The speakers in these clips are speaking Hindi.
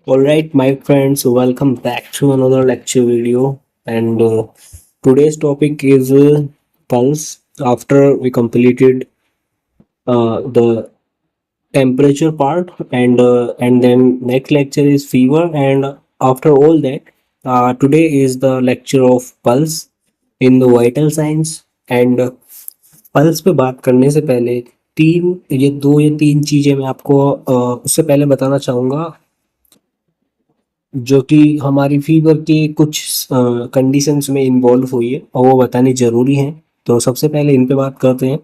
Alright, my friends, welcome back to another lecture video. And today's topic is pulse. After we completed the temperature part, and then next lecture is fever. And after all that, today is the lecture of pulse in the vital signs. And pulse पे बात करने से पहले दो या तीन चीजें मैं आपको उससे पहले बताना चाहूंगा जो कि हमारी फीवर के कुछ कंडीशंस में इन्वॉल्व हुई है और वो बतानी ज़रूरी है। तो सबसे पहले इन पे बात करते हैं।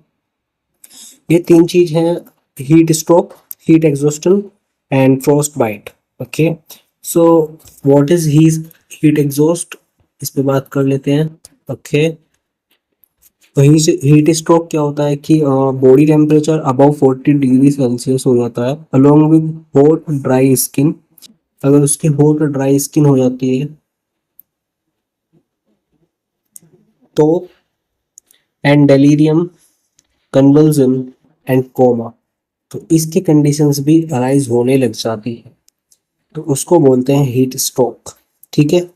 ये तीन चीज़ हैं: heat stroke, heat exhaustion and frostbite. Okay, so what is heat exhaust, इस पे बात कर लेते हैं। ओके, तो हीट स्ट्रोक क्या होता है कि body temperature above 40 degree Celsius हो जाता है along with hot dry skin. अगर उसकी हॉट ड्राई स्किन हो जाती है तो and delirium, convulsion and coma, तो इसके कंडीशंस भी अराइज होने लग जाती है, तो उसको बोलते हैं हीट स्ट्रोक। ठीक है,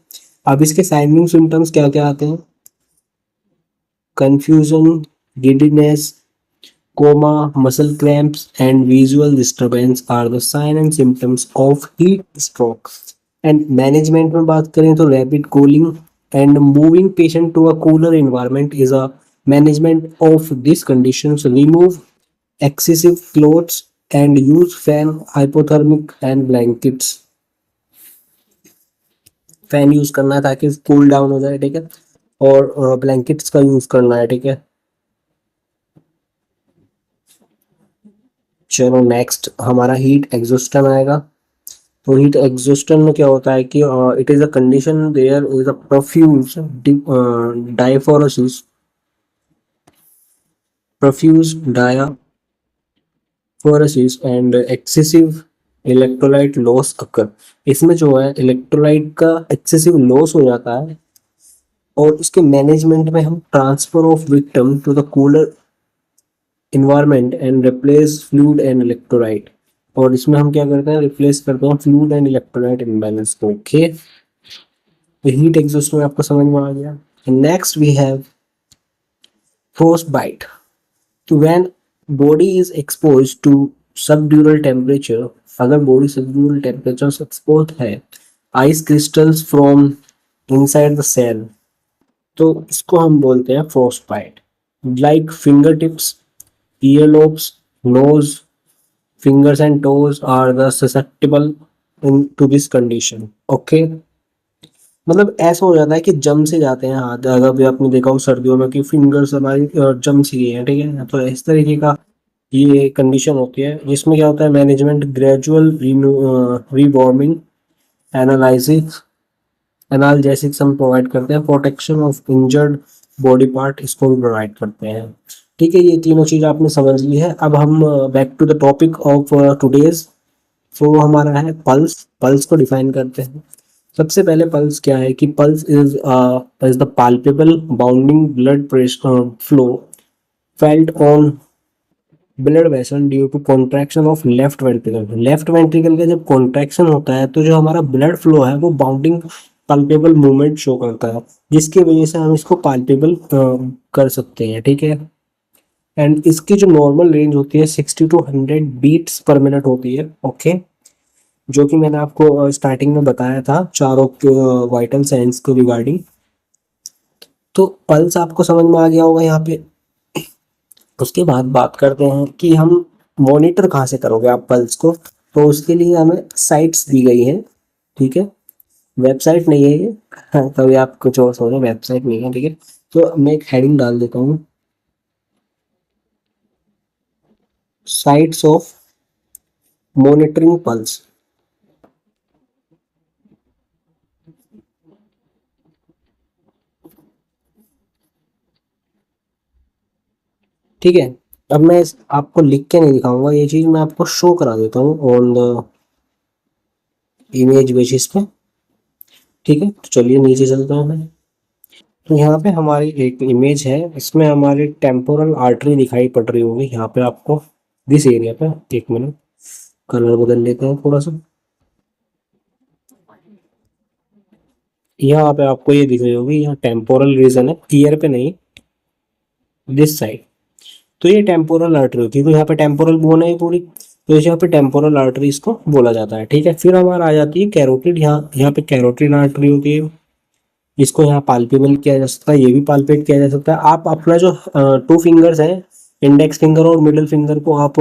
अब इसके साइनिंग सिम्टम्स क्या क्या आते हैं: confusion, giddiness, coma, muscle cramps and visual disturbance are the sign and symptoms of heat stroke. And management में बात करें तो rapid cooling and moving patient to a cooler environment is a management of these conditions. Remove excessive clothes and use fan, hypothermic and blankets. Fan use करना है ताकि कूल डाउन हो जाए, ठीक है, और ब्लैंकेट्स का यूज करना है, ठीक है। चलो नेक्स्ट हमारा हीट एग्जॉस्टन आएगा। तो हीट एग्जॉस्टन में क्या होता है कि it is a condition there is a profuse diaphoresis, profuse diaphoresis and excessive electrolyte loss occur. इसमें जो है इलेक्ट्रोलाइट का एक्सेसिव लॉस हो जाता है, और इसके मैनेजमेंट में हम transfer of victim to the cooler environment and replace fluid and electrolyte. और इसमें हम क्या करते हैं, रिप्लेस करते हैं फ्लूइड एंड इलेक्ट्रोलाइट इम्बैलेंस को। ओके, तो हीट एग्जॉस्ट में आपको समझ में आ गया। Next we have frostbite. तो when body is expose to subdural temperature, अगर बॉडी सबड्यूरल टेम्परेचर से एक्सपोज है, ice crystals from inside the cell, तो इसको हम बोलते हैं frostbite. Like finger tips, earlobes, nose, fingers and toes are the susceptible in to this condition. Okay, मतलब ऐसा हो जाता है कि जम से जाते हैं हाथ। अगर भी आपने देखा हो सर्दियों में कि फिंगर्स हमारी जम सी गई हैं, ठीक है, तो इस तरीके का ये कंडीशन होती है, जिसमें क्या होता है मैनेजमेंट ग्रेजुअल रीवॉर्मिंग, एनालिसिस, एनाल्जेसिक्स हम प्रोवाइड करते हैं, protection of injured body part इसको भी प्रोवाइड करते हैं। ठीक है, ये तीनों चीज़ आपने समझ ली है। अब हम back to the topic of today's. So हमारा है पल्स। पल्स को डिफाइन करते हैं। सबसे पहले पल्स क्या है कि pulse is the palpable bounding blood pressure flow felt on blood vessel due to contraction of left ventricle. Left ventricle का जब कॉन्ट्रैक्शन होता है तो जो हमारा ब्लड फ्लो है वो बाउंडिंग पाल्पेबल मूवमेंट शो करता है, जिसकी वजह से हम इसको पाल्पेबल कर सकते हैं। ठीक है, एंड इसकी जो नॉर्मल रेंज होती है 60 टू 100 बीट्स पर मिनट होती है। ओके, जो कि मैंने आपको स्टार्टिंग में बताया था चारों वाइटल साइंस को रिगार्डिंग। तो पल्स आपको समझ में आ गया होगा यहाँ पे। उसके बाद बात करते हैं कि हम मॉनिटर कहाँ से करोगे आप पल्स को। तो उसके लिए हमें साइट्स दी गई हैं, ठीक है, वेबसाइट नहीं है ये। हाँ, तभी आप कुछ और सोचो, वेबसाइट नहीं है, ठीक है। तो मैं एक हेडिंग डाल देता हूँ, साइट्स ऑफ मॉनिटरिंग पल्स। ठीक है, अब मैं आपको लिख के नहीं दिखाऊंगा, ये चीज मैं आपको शो करा देता हूँ ऑन द इमेज बेसिस पे। ठीक है, तो चलिए नीचे चलता हूँ मैं। तो यहाँ पे हमारी एक इमेज है, इसमें हमारी टेम्पोरल आर्टरी दिखाई पड़ रही होगी यहाँ पे आपको, दिस एरिया पे। एक मिनट, कलर बदल लेते हैं थोड़ा सा। यहाँ पे आपको ये दिख रही होगी, यहाँ टेम्पोरल रीजन है, ईयर पे नहीं, दिस साइड। तो ये टेम्पोरल आर्टरी होती है, तो यहाँ पे टेम्पोरल बोन है पूरी, तो यहाँ पे टेम्पोरल आर्टरी इसको बोला जाता है। ठीक है, फिर हमारा आ जाती है कैरोटिड, यहाँ यहाँ पे कैरोटिड आर्टरी होती है, इसको यहाँ पाल्पेबल किया जा सकता है, ये भी पाल्पेट किया जा सकता है। आप अपना जो टू फिंगर्स है, इंडेक्स फिंगर और मिडिल फिंगर को आप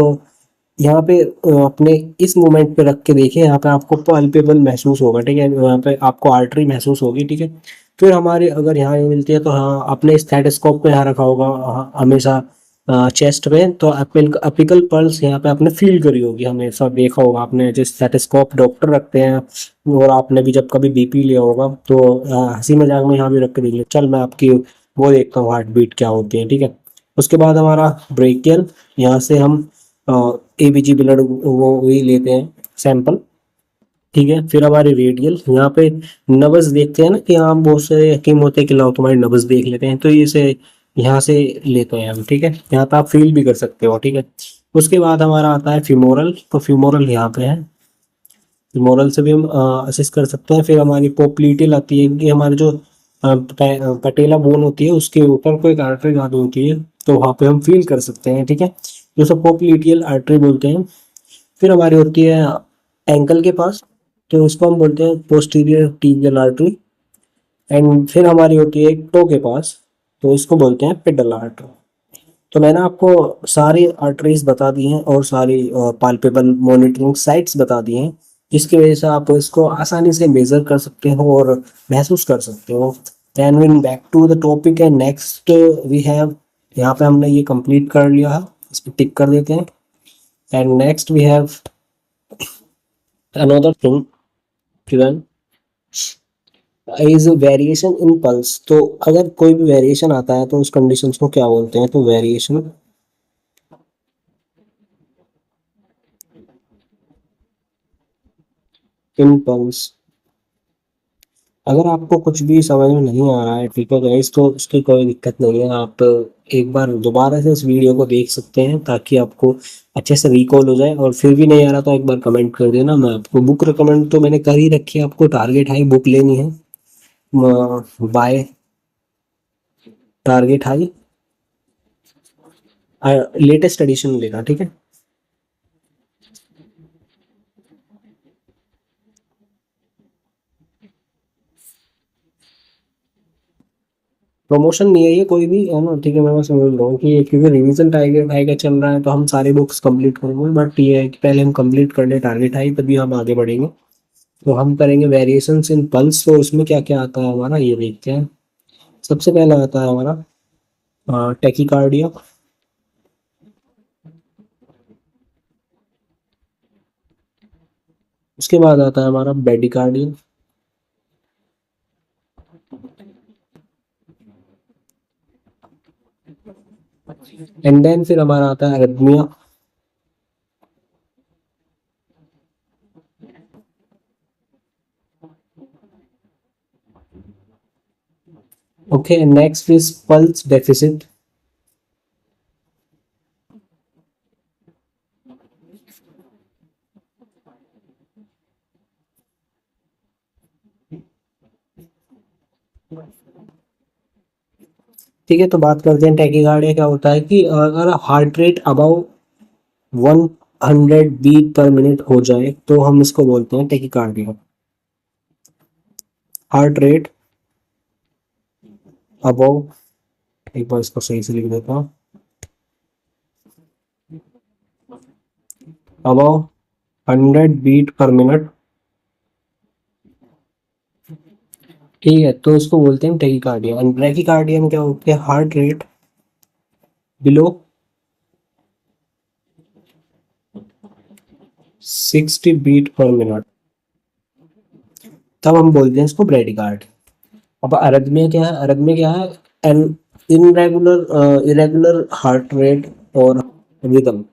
यहाँ पे अपने इस मोमेंट पे रख के देखिए, यहाँ पे आपको पल्पेबल महसूस होगा। ठीक है, यहाँ पे आपको आर्टरी महसूस होगी। ठीक है, फिर हमारे अगर यहाँ ये मिलती है तो हाँ, अपने स्टेथोस्कोप पे यहाँ रखा होगा हमेशा चेस्ट पे, तो अपिकल पल्स यहाँ पे आपने फील करी होगी, हमेशा देखा होगा आपने, जो स्टेथोस्कोप डॉक्टर रखते हैं, और आपने भी जब कभी बीपी लिया होगा तो हंसी मजाक में यहाँ भी रख के देख लिया, चल मैं आपकी वो देखता हूँ हार्ट बीट क्या होती है। ठीक है, उसके बाद हमारा ब्रेकियल, यहाँ से हम एबीजी ब्लड वो वही लेते हैं सैंपल। ठीक है, फिर हमारे रेडियल, यहाँ पे नब्ज देखते हैं ना, कि हाँ बहुत से हकीम होते हैं कि लाओ तुम्हारी नब्ज देख लेते हैं, तो ये से यहाँ से लेते हैं हम। ठीक है, यहाँ पे आप फील भी कर सकते हो। ठीक है, उसके बाद हमारा आता है फिमोरल, तो फिमोरल यहाँ पे है, फिमोरल से भी हम असिस्ट कर सकते हैं। फिर हमारी पोप्लीटियल आती है, कि हमारे जो पटेला बोन होती है उसके ऊपर कोई आर्टरी ज्यादा होती है, तो वहाँ पे हम फील कर सकते हैं। ठीक है, जो सब पोप्लीटियल आर्टरी बोलते हैं। फिर हमारी होती है एंकल के पास, तो उसको हम बोलते हैं पोस्टीरियर टिबियल आर्टरी। एंड फिर हमारी होती है एक टो के पास, तो इसको बोलते हैं पेडल आर्टरी। तो मैंने आपको सारी आर्टरीज बता दी हैं और सारी पाल्पेबल मॉनिटरिंग साइट्स बता दी हैं, जिसकी वजह से आप इसको आसानी से मेजर कर सकते हो और महसूस कर सकते हो। Then we back to the topic and next we have, यहाँ पे हमने ये कंप्लीट कर लिया है, इस पर टिक कर देते हैं। And next we have another thing given is variation in pulse. तो अगर कोई भी वेरिएशन आता है तो उस कंडीशन को क्या बोलते हैं, तो वेरिएशन इन पल्स। अगर आपको कुछ भी समझ में नहीं आ रहा है, ठीक है गाइस, तो उसकी कोई दिक्कत नहीं है, आप एक बार दोबारा से इस वीडियो को देख सकते हैं, ताकि आपको अच्छे से रिकॉल हो जाए। और फिर भी नहीं आ रहा तो एक बार कमेंट कर देना, मैं आपको बुक रिकमेंड तो मैंने कर ही रखी है, आपको टारगेट हाई बुक लेनी है, by target high latest edition लेना। ठीक है, प्रमोशन नहीं है ये कोई भी, है ना। ठीक है, मैं बस बोल रहा हूँ कि ये क्योंकि रिवीजन टारगेट हाई का चल रहा है, तो हम सारे बुक्स कंप्लीट करेंगे, बट ये है कि पहले हम कंप्लीट कर ले टारगेट हाई, तभी हम आगे बढ़ेंगे। तो हम करेंगे वेरिएशंस इन पल्स, तो उसमें क्या क्या आता है हमारा ये देखते हैं। सबसे पहला आता है हमारा टेकिकार्डिया। उसके बाद आता है हमारा बेडिकार्डिया। एंड देन फिर हमारा आता है arrhythmia. Okay, next is pulse deficit. ठीक है, तो बात करते हैं टेकिकार्डिया क्या होता है, कि अगर heart rate above 100 beat per minute हो जाए तो हम इसको बोलते हैं टेकिकार्डिया। हार्ट रेट अबाउ, एक बार इसको सही से लिख देता हूँ, अबाउ 100 बीट पर मिनट। ठीक है, तो इसको बोलते हैं टेकिकार्डिया। एंड ब्रैकीकार्डिया में क्या होता है, heart rate below 60 beat per minute, तब हम बोलते हैं इसको ब्रेडिकार्ड। अब अरिथमिया क्या है, अरिथमिया क्या है, एन इरेगुलर हार्ट रेट और रिदम।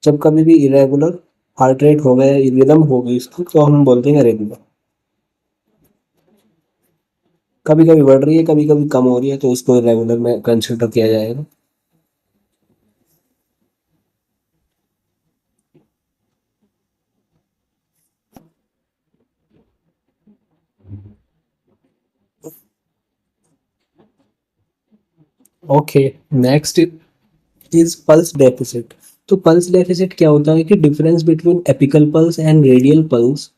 जब कभी भी इरेगुलर हार्ट रेट हो गया, रिदम हो गई इसकी, तो हम बोलते हैं अरिथमिया। कभी कभी बढ़ रही है, कभी कभी कम हो रही है, तो उसको इरेगुलर में कंसिडर किया जाएगा। Okay, next is pulse deficit. तो पल्स डेफिसिट क्या होता है कि difference between apical pulse and radial pulse.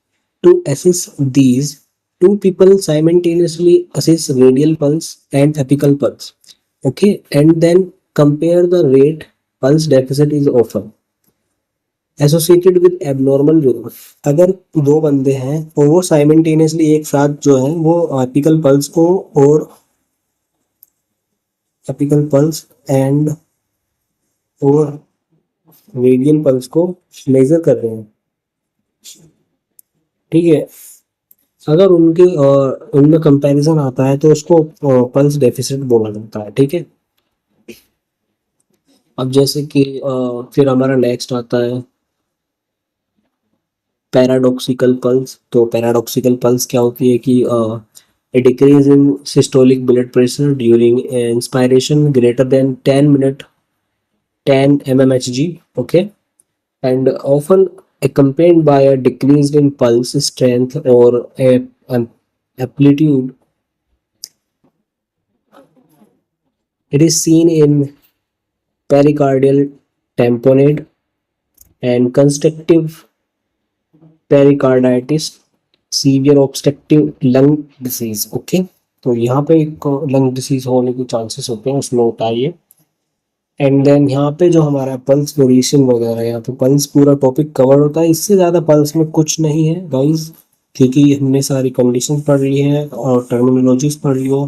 To assess these, two people simultaneously assess radial pulse and apical pulse, okay, and then compare the rate. Pulse deficit is often associated with abnormal rhythm. अगर दो बंदे हैं और वो साइमल्टेनियसली एक साथ जो है वो एपिकल पल्स को और एपिकल पल्स एंड और रेडियल पल्स को मेजर कर रहे हैं, ठीक है, अगर उनके उनमें कंपैरिजन आता है तो उसको पल्स डेफिसिट बोला जाता है, ठीक है। अब जैसे कि फिर हमारा नेक्स्ट आता है पैराडॉक्सिकल पल्स। तो पैराडॉक्सिकल पल्स क्या होती है कि a decrease in systolic blood pressure during inspiration greater than 10 minute 10 mmHg, okay, and often accompanied by a decrease in pulse strength or an amplitude. It is seen in pericardial tamponade and constrictive pericarditis, severe obstructive lung disease, okay. तो यहाँ पे एक लंग डिसीज होने के चांसेस होते हैं, उसमें होता है ये। एंड देन यहाँ पे जो हमारा पल्स वेरिएशन वगैरह, यहाँ पे पल्स पूरा टॉपिक कवर होता है। इससे ज़्यादा पल्स में कुछ नहीं है गाइस, क्योंकि हमने सारी कंडीशन पढ़ ली है और टर्मिनोलॉजीज पढ़ ली हो।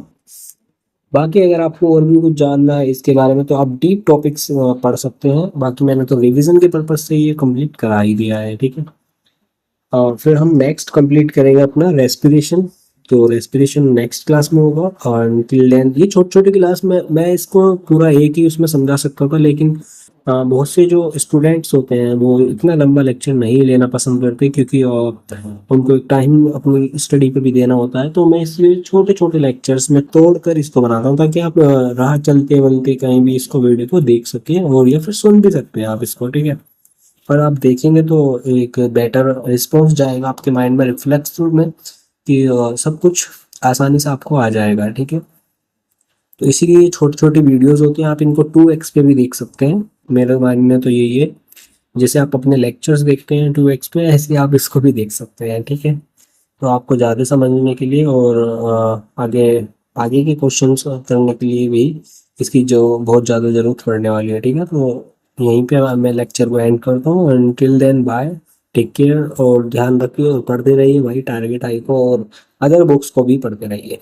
बाकी अगर आपको और भी कुछ जानना है इसके बारे में तो आप डीप टॉपिक्स पढ़ सकते हैं। बाकी मैंने तो रिवीजन के पर्पज से ये कंप्लीट करा ही दिया है, ठीक है। और फिर हम नेक्स्ट कंप्लीट करेंगे अपना रेस्पिरेशन। तो रेस्पिरेशन नेक्स्ट क्लास में होगा। और टिल देन ये छोटी छोटी क्लास में मैं इसको पूरा एक ही उसमें समझा सकता था, लेकिन बहुत से जो स्टूडेंट्स होते हैं वो इतना लंबा लेक्चर नहीं लेना पसंद करते, क्योंकि उनको एक टाइम अपनी स्टडी पे भी देना होता है। तो मैं इसलिए छोटे छोटे लेक्चर्स में तोड़ कर इसको बनाता हूँ, ताकि आप राह चलते बनते कहीं भी इसको वीडियो को देख सकें, और या फिर सुन भी सकते हैं आप इसको, ठीक है। पर आप देखेंगे तो एक बेटर रिस्पॉन्स जाएगा आपके माइंड में, रिफ्लेक्स में, कि सब कुछ आसानी से आपको आ जाएगा, ठीक है। तो इसीलिए छोटी छोटी वीडियोस होती हैं, आप इनको 2x पे भी देख सकते हैं। मेरे माइंड में तो यही है, जैसे आप अपने लेक्चर्स देखते हैं 2x पे, ऐसे आप इसको भी देख सकते हैं, ठीक है। तो आपको ज़्यादा समझने के लिए और आगे आगे के क्वेश्चंस करने के लिए भी इसकी जो बहुत ज़्यादा ज़रूरत पड़ने वाली है, ठीक है। तो यहीं पे मैं लेक्चर को एंड करता हूँ। Until then bye, take care, और ध्यान रखिए और पढ़ते रहिए भाई टारगेट आई को, और अदर बुक्स को भी पढ़ते रहिए।